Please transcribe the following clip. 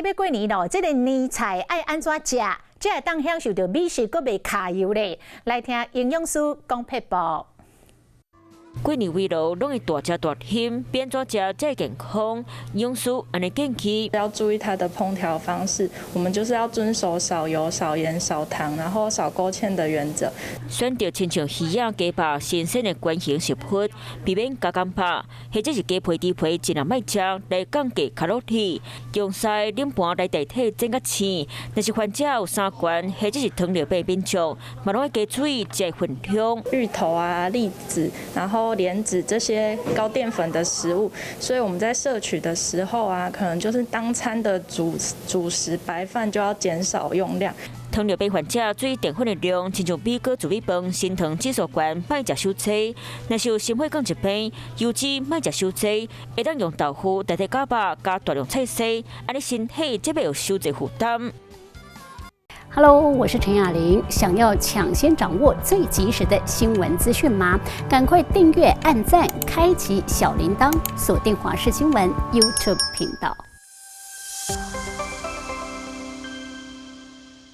你要过年咯，这个年菜爱安怎食，才会当享受到美食，阁袂卡油咧？来听营养师讲撇步。过年围炉拢会大食大饮，变怎食才会健康？营养师安尼建议，要注意它的烹调方式，我们就是要遵守少油、少盐、少糖，然后少勾芡的原则。选择亲像鱼仔、鸡扒新鲜的圆形食品，避免加工扒，或者是鸡皮、猪皮尽量莫食，来降低卡路里。用西冷盘来代替整个青。若是患者有三高或者是糖尿病病症，嘛拢要加注意才会分量。芋头啊、栗子，然后莲子这些高淀粉的食物，所以我们在摄取的时候啊，可能就是当餐的主食白饭就要减少用量。糖尿病患者注意淀粉的量，亲像米糕、煮米饭、升糖指数高，莫食伤济。若是有心血管疾病，油脂莫食伤济，会当用豆腐代替假肉加大量菜色，安尼身体才袂有伤济负担。Hello， 我是陈雅玲。想要抢先掌握最及时的新闻资讯吗？赶快订阅、按赞、开启小铃铛，锁定华视新闻 YouTube 频道。